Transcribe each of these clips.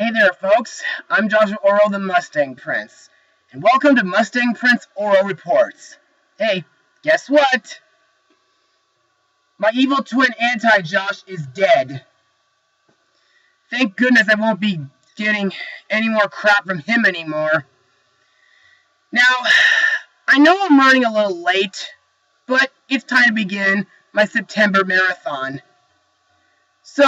Hey there, folks. I'm Joshua Orro, the Mustang Prince, and welcome to Mustang Prince Orro Reports. Hey, guess what? My evil twin Anti-Josh is dead. Thank goodness I won't be getting any more crap from him anymore. Now, I know I'm running a little late, but it's time to begin my September marathon. So,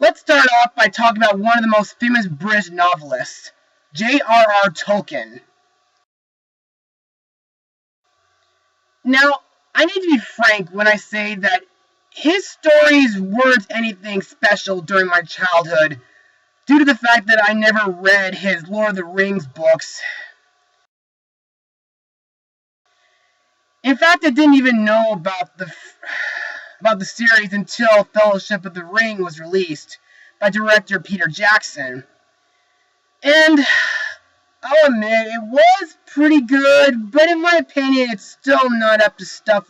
let's start off by talking about one of the most famous British novelists, J.R.R. Tolkien. Now, I need to be frank when I say that his stories weren't anything special during my childhood, due to the fact that I never read his Lord of the Rings books. In fact, I didn't even know about the series until Fellowship of the Ring was released by director Peter Jackson. And I'll admit, it was pretty good, but in my opinion, it's still not up to snuff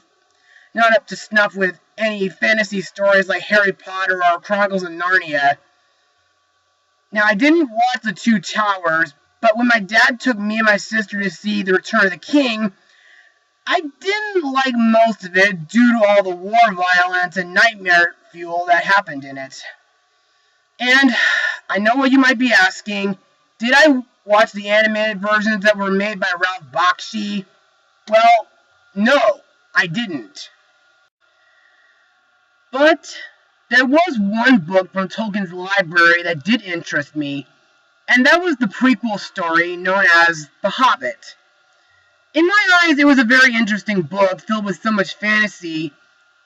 with any fantasy stories like Harry Potter or Chronicles of Narnia. Now, I didn't watch The Two Towers, but when my dad took me and my sister to see The Return of the King, I didn't like most of it due to all the war violence and nightmare fuel that happened in it. And I know what you might be asking, did I watch the animated versions that were made by Ralph Bakshi? Well, no, I didn't. But there was one book from Tolkien's library that did interest me, and that was the prequel story known as The Hobbit. In my eyes, it was a very interesting book filled with so much fantasy,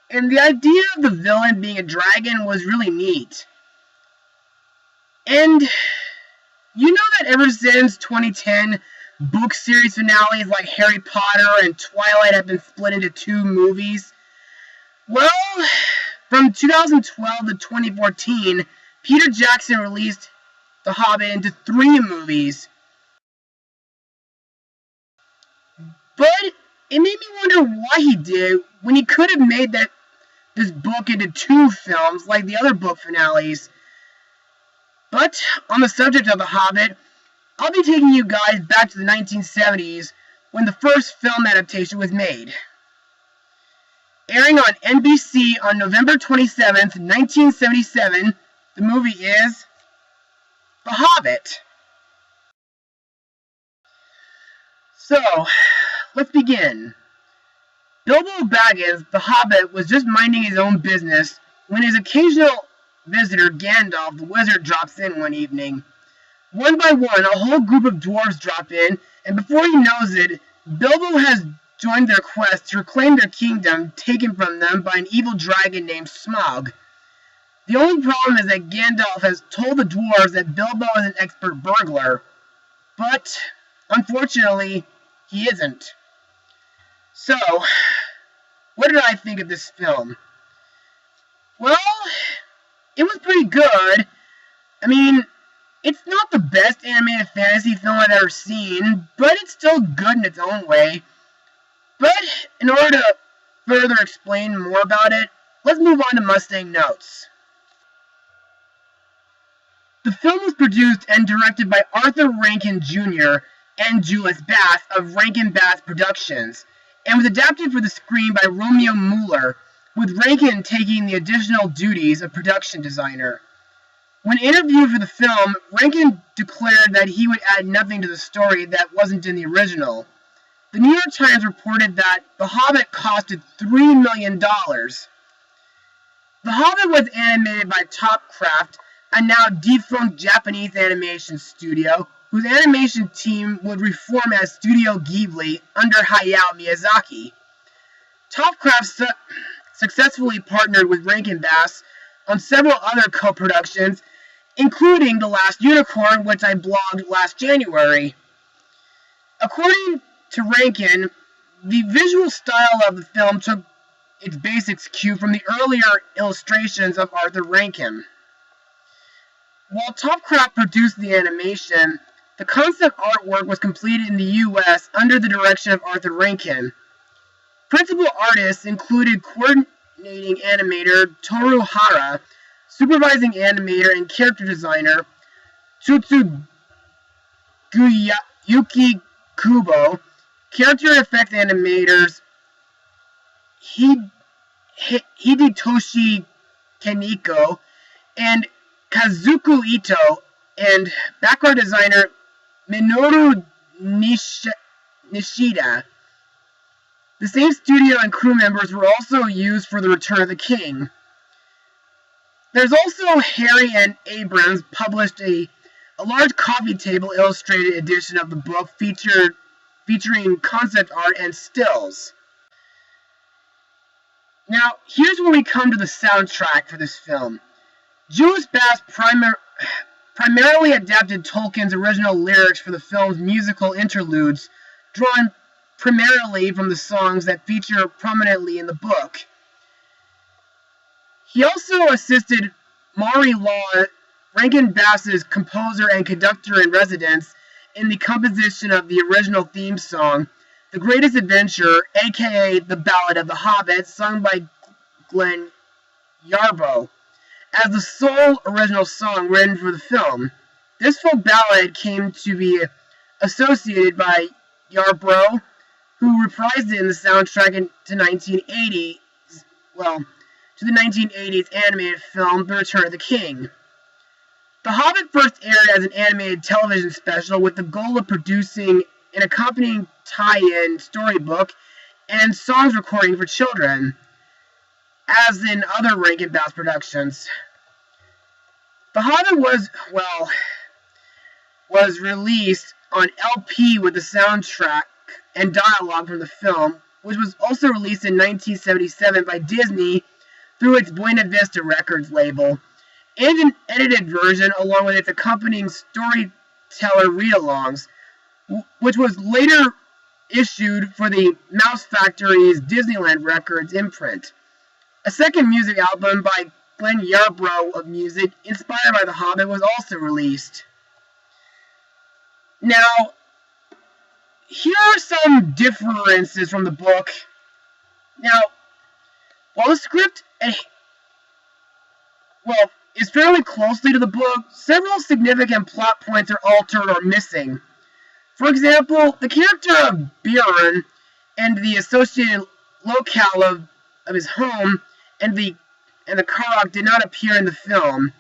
and the idea of the villain being a dragon was really neat. And you know that ever since 2010, book series finales like Harry Potter and Twilight have been split into 2 movies? Well, from 2012 to 2014, Peter Jackson released The Hobbit into 3 movies. But it made me wonder why he did, when he could have made this book into 2 films like the other book finales. But on the subject of The Hobbit, I'll be taking you guys back to the 1970s when the first film adaptation was made. Airing on NBC on November 27th, 1977, the movie is The Hobbit. So, let's begin. Bilbo Baggins, the Hobbit, was just minding his own business when his occasional visitor, Gandalf the Wizard, drops in one evening. One by one, a whole group of dwarves drop in, and before he knows it, Bilbo has joined their quest to reclaim their kingdom taken from them by an evil dragon named Smaug. The only problem is that Gandalf has told the dwarves that Bilbo is an expert burglar, but unfortunately, he isn't. So, what did I think of this film? Well, it was pretty good. I mean, it's not the best animated fantasy film I've ever seen, but it's still good in its own way. But in order to further explain more about it, let's move on to Mustang notes. The film was produced and directed by Arthur Rankin Jr. and Julius Bass of Rankin Bass Productions, and was adapted for the screen by Romeo Muller, with Rankin taking the additional duties of production designer. When interviewed for the film, Rankin declared that he would add nothing to the story that wasn't in the original. The New York Times reported that The Hobbit costed $3 million. The Hobbit was animated by Topcraft, a now defunct Japanese animation studio, whose animation team would reform as Studio Ghibli under Hayao Miyazaki. Topcraft successfully partnered with Rankin Bass on several other co-productions, including The Last Unicorn, which I blogged last January. According to Rankin, the visual style of the film took its basics cue from the earlier illustrations of Arthur Rankin. While Topcraft produced the animation, the concept artwork was completed in the U.S. under the direction of Arthur Rankin. Principal artists included coordinating animator Toru Hara, supervising animator and character designer Yuki Kubo, character effects animators Hidetoshi Kaneko and Kazuko Ito, and background designer Minoru Nishida. The same studio and crew members were also used for The Return of the King. There's also Harry and Abrams published a large coffee table illustrated edition of the book featuring concept art and stills. Now, here's where we come to the soundtrack for this film. Jules Bass primarily adapted Tolkien's original lyrics for the film's musical interludes, drawn primarily from the songs that feature prominently in the book. He also assisted Maury Law, Rankin Bass's composer and conductor-in-residence, in the composition of the original theme song, The Greatest Adventure, aka The Ballad of the Hobbit, sung by Glenn Yarbo, as the sole original song written for the film. This folk ballad came to be associated by Yarbrough, who reprised it in the soundtrack to the 1980s animated film The Return of the King. The Hobbit first aired as an animated television special with the goal of producing an accompanying tie-in storybook and songs recording for children, as in other Rankin Bass productions. The Hobbit was released on LP with the soundtrack and dialogue from the film, which was also released in 1977 by Disney through its Buena Vista Records label, and an edited version along with its accompanying storyteller read-alongs, which was later issued for the Mouse Factory's Disneyland Records imprint. A second music album by Glenn Yarbrough of music, inspired by The Hobbit, was also released. Now, here are some differences from the book. Now, while the script is fairly closely to the book, several significant plot points are altered or missing. For example, the character of Bjorn and the associated locale of his home and the Karok did not appear in the film.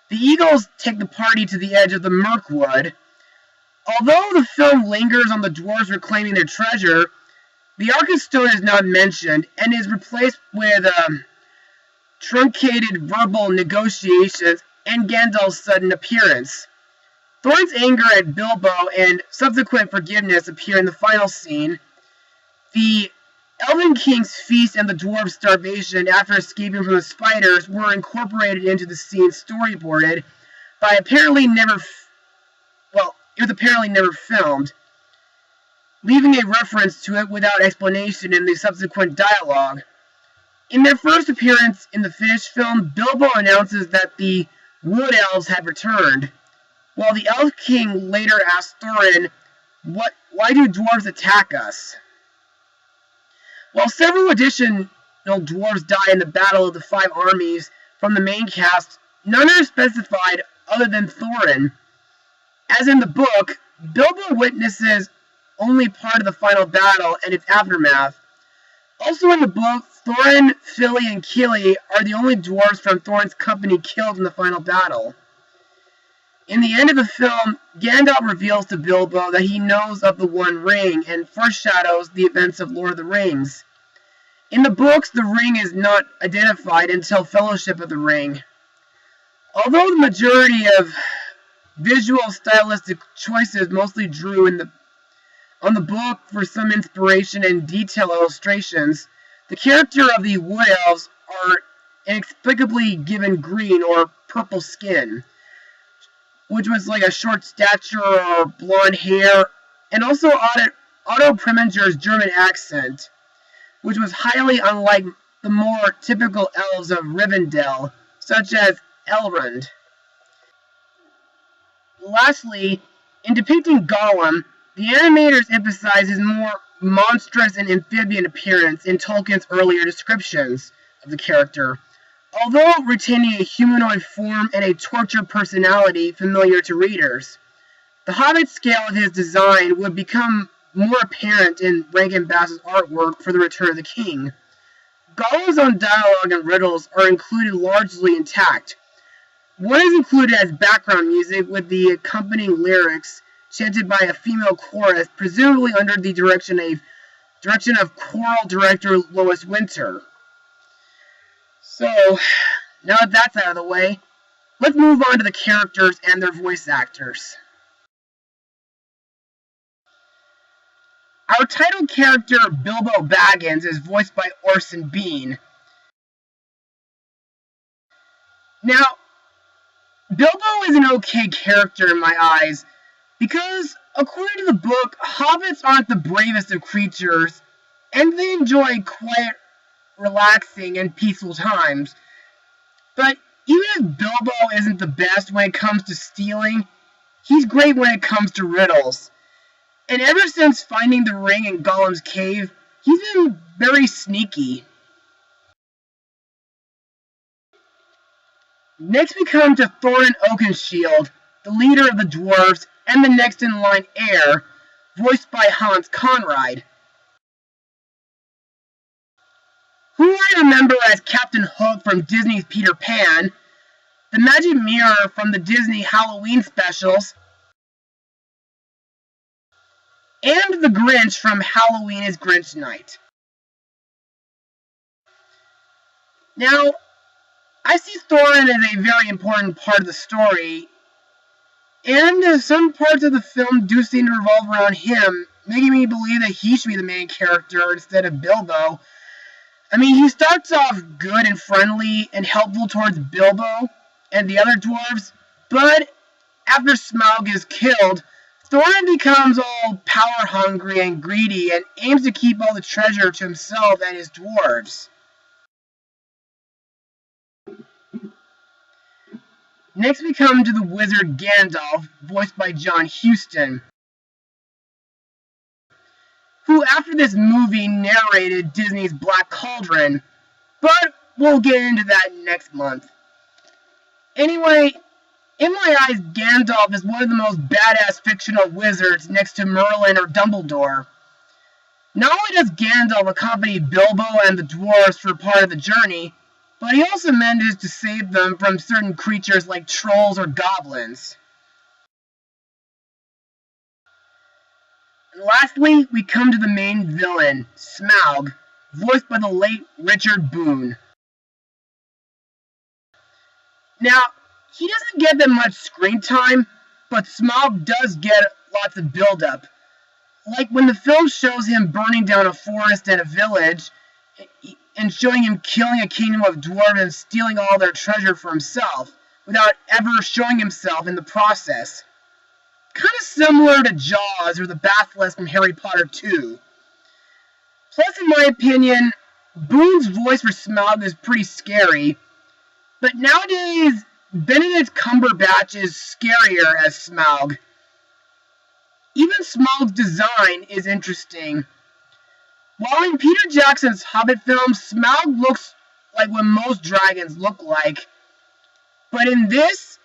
The Eagles take the party to the edge of the Mirkwood. Although the film lingers on the dwarves reclaiming their treasure, the Arkenstone is not mentioned and is replaced with truncated verbal negotiations and Gandalf's sudden appearance. Thorin's anger at Bilbo and subsequent forgiveness appear in the final scene. The Elven King's feast and the dwarves' starvation after escaping from the spiders were incorporated into the scene storyboarded, but it was apparently never filmed, leaving a reference to it without explanation in the subsequent dialogue. In their first appearance in the finished film, Bilbo announces that the Wood Elves had returned, while the Elf King later asks Thorin, why do dwarves attack us? While several additional dwarves die in the Battle of the Five Armies from the main cast, none are specified other than Thorin. As in the book, Bilbo witnesses only part of the final battle and its aftermath. Also in the book, Thorin, Fili, and Kili are the only dwarves from Thorin's company killed in the final battle. In the end of the film, Gandalf reveals to Bilbo that he knows of the One Ring and foreshadows the events of Lord of the Rings. In the books, the ring is not identified until Fellowship of the Ring. Although the majority of visual stylistic choices mostly drew on the book for some inspiration and detail illustrations, the character of the Wood Elves are inexplicably given green or purple skin, which was like a short stature or blonde hair, and also Otto Preminger's German accent, which was highly unlike the more typical elves of Rivendell, such as Elrond. Lastly, in depicting Gollum, the animators emphasize his more monstrous and amphibian appearance in Tolkien's earlier descriptions of the character. although retaining a humanoid form and a tortured personality familiar to readers. The Hobbit scale of his design would become more apparent in Rankin Bass's artwork for The Return of the King. Gollum's own dialogue and riddles are included largely intact. One is included as background music with the accompanying lyrics chanted by a female chorus, presumably under the direction of choral director Lois Winter. So, now that that's out of the way, let's move on to the characters and their voice actors. Our title character, Bilbo Baggins, is voiced by Orson Bean. Now, Bilbo is an okay character in my eyes, because, according to the book, hobbits aren't the bravest of creatures, and they enjoy quiet, relaxing, and peaceful times. But even if Bilbo isn't the best when it comes to stealing, he's great when it comes to riddles. And ever since finding the ring in Gollum's cave, he's been very sneaky. Next we come to Thorin Oakenshield, the leader of the dwarves and the next in line heir, voiced by Hans Conried, who I remember as Captain Hook from Disney's Peter Pan, the Magic Mirror from the Disney Halloween specials, and the Grinch from Halloween is Grinch Night. Now, I see Thorin as a very important part of the story, and some parts of the film do seem to revolve around him, making me believe that he should be the main character instead of Bilbo. I mean, he starts off good and friendly and helpful towards Bilbo and the other dwarves, but after Smaug is killed, Thorin becomes all power-hungry and greedy and aims to keep all the treasure to himself and his dwarves. Next we come to the wizard Gandalf, voiced by John Huston, who after this movie narrated Disney's Black Cauldron, but we'll get into that next month. Anyway, in my eyes, Gandalf is one of the most badass fictional wizards next to Merlin or Dumbledore. Not only does Gandalf accompany Bilbo and the dwarves for part of the journey, but he also manages to save them from certain creatures like trolls or goblins. And lastly, we come to the main villain, Smaug, voiced by the late Richard Boone. Now, he doesn't get that much screen time, but Smaug does get lots of build-up. Like when the film shows him burning down a forest and a village, and showing him killing a kingdom of dwarves and stealing all their treasure for himself, without ever showing himself in the process. Kind of similar to Jaws or the Bathless from Harry Potter 2. Plus, in my opinion, Boone's voice for Smaug is pretty scary, but nowadays, Benedict Cumberbatch is scarier as Smaug. Even Smaug's design is interesting. While in Peter Jackson's Hobbit films, Smaug looks like what most dragons look like, but in this,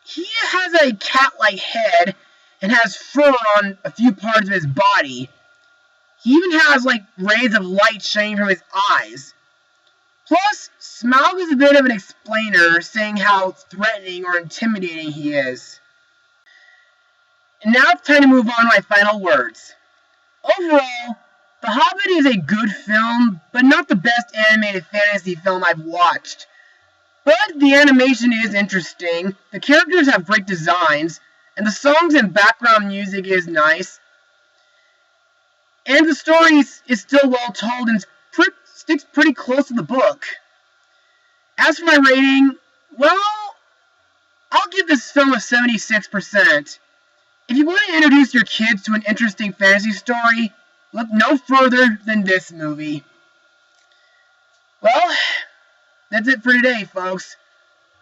he has a cat-like head and has fur on a few parts of his body. He even has like rays of light shining from his eyes. Plus, Smaug is a bit of an explainer, saying how threatening or intimidating he is. And now it's time to move on to my final words. Overall, The Hobbit is a good film, but not the best animated fantasy film I've watched. But the animation is interesting, the characters have great designs, and the songs and background music is nice. And the story is still well told and sticks pretty close to the book. As for my rating, well, I'll give this film a 76%. If you want to introduce your kids to an interesting fantasy story, look no further than this movie. Well, that's it for today, folks.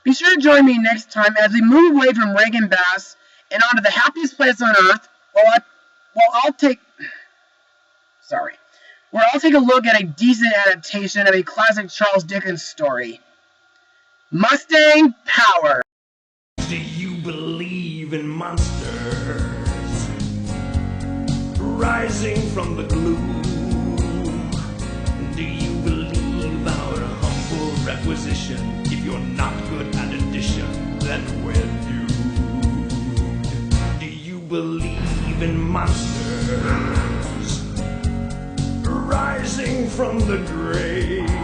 Be sure to join me next time as we move away from Rankin Bass and onto the happiest place on earth, where I'll take a look at a decent adaptation of a classic Charles Dickens story. Mustang power. Do you believe in monsters rising from the gloom? Do you believe our humble requisition? If you're not good at addition, then we're doomed. Do you believe in monsters rising from the grave?